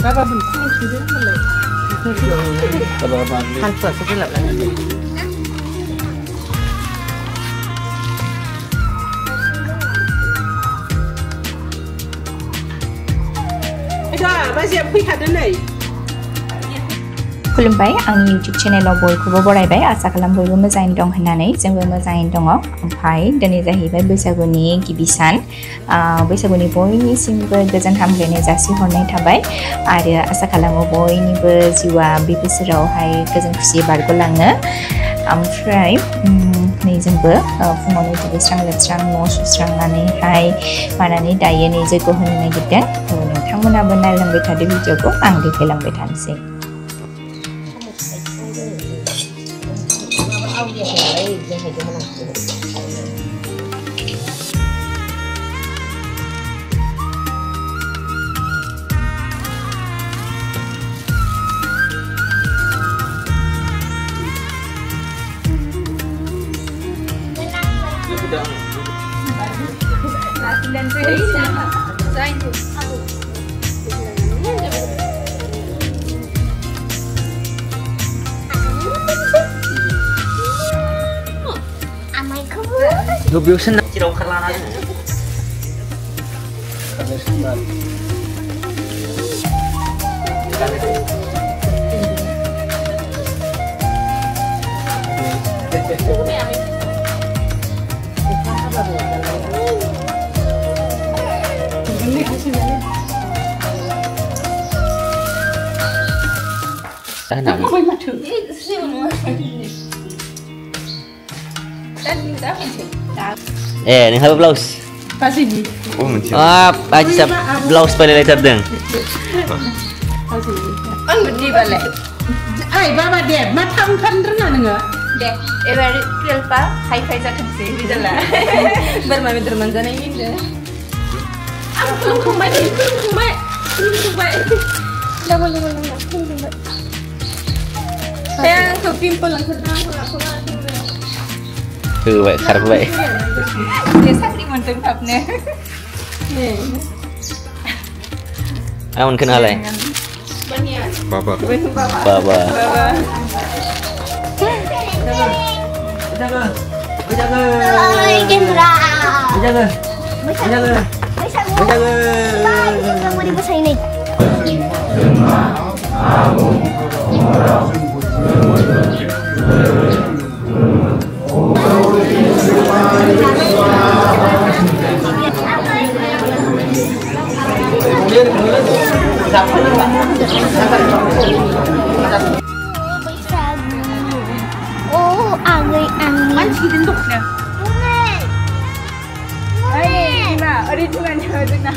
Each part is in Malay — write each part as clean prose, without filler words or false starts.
Bapak bentuk sudah mulai. Kan suatu gelap lagi. Masih apa yang ada nih? Kulumbai ang YouTube channel boy ko boray bay asa kalam boy ko mazain dong hananay jengwe mazain dong ampai dani zahibai besaguni gibisan besaguni boy ni simbe gazan hamlene jasi hornai thabai are asa kalam boy ni be jiwa bibisrau hai gazan khusi bargo langa amfrai ni jengbe fumoni tibisrang lestrang no susrang nani hai manani daye ni jego hono nagidden nonthangmona bo nailambai thade video ko ang dekhailambai thanse dan Gobiusan na Siraw karlana. Sana. Ni have blouse. pasti ni. Oh, aja blouse pada letter deng. Ang budi balik. Ay, baba deh, matang kan renang enggak? Deh, ever kelpa, high-five jatuh sih, gitu lah. Bermain termanjana ini deh. Aku kumai. Lagu. Saya ke pimple langsung aku. Vậy khát vậy. Dia sakit menteng tapnya. Amun kenal lah. Baba. Baba. Oh, angin. Masih denduk dah. Ay, ma, ori tungan jauh na.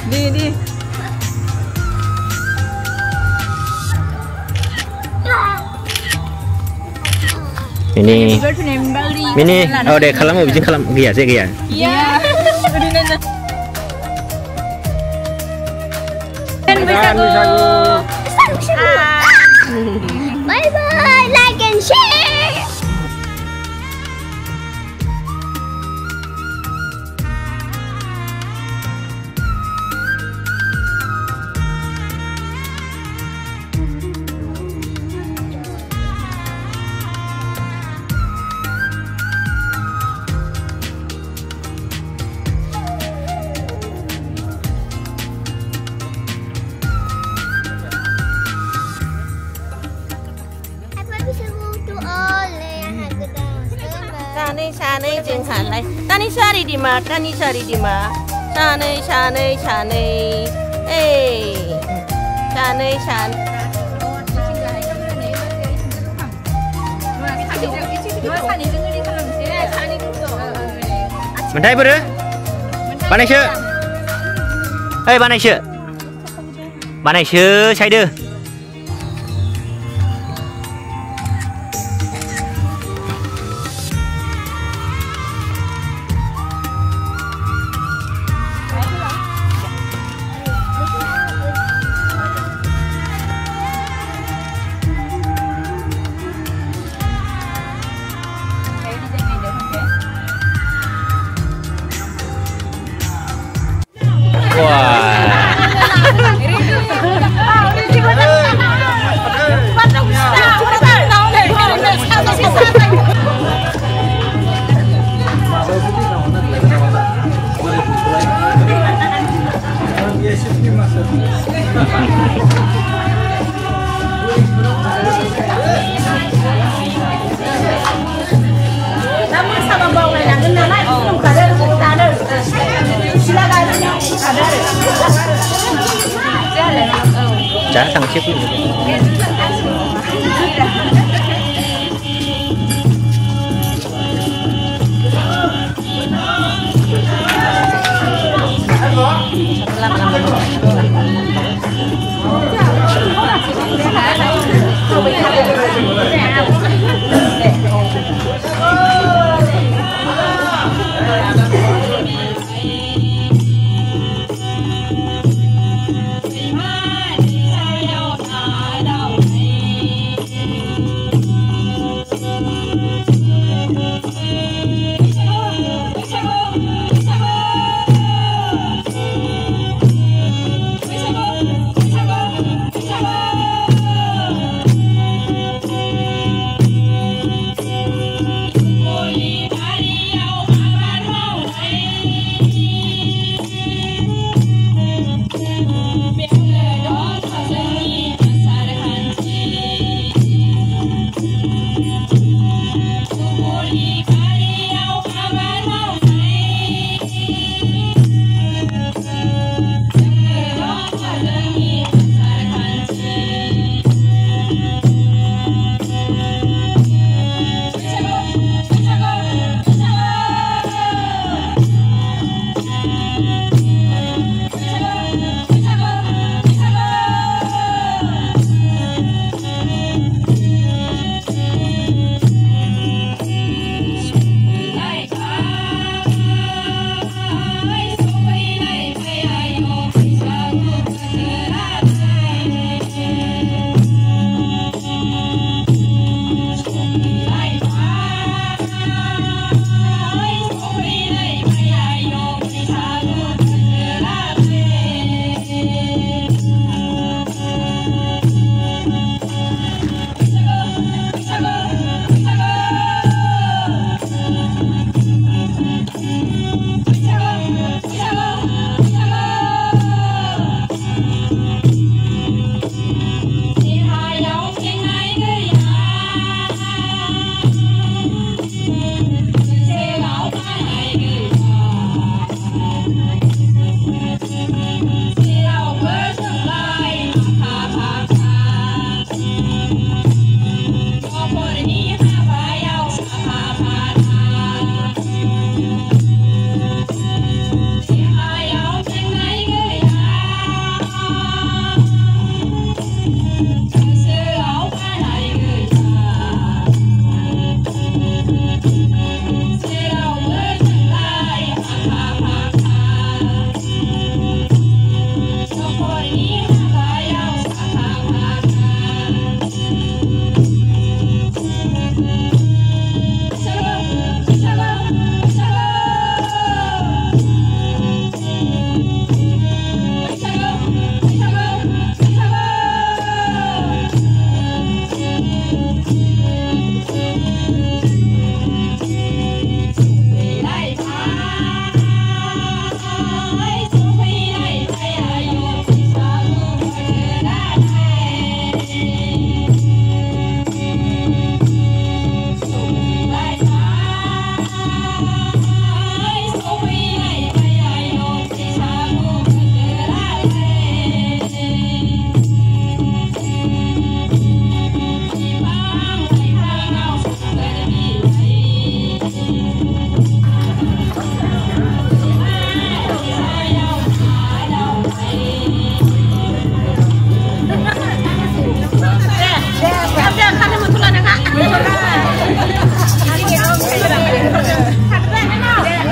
Di. Ini. Oh, deh kalau mau bikin kalau dia sih dia. Iya. Bye bye, like and share. Sanai jeng halai. Tani sari di ma. Sanai. Sanai. Mentai ber? Banai sih? Hei banai sih? Banai sih, saya deh. Đã thằng chiếc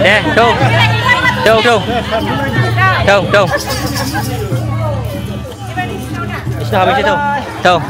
Nè, Trung. Trung, Trung. Trung, Trung. Sao mình chưa Trung? Trung.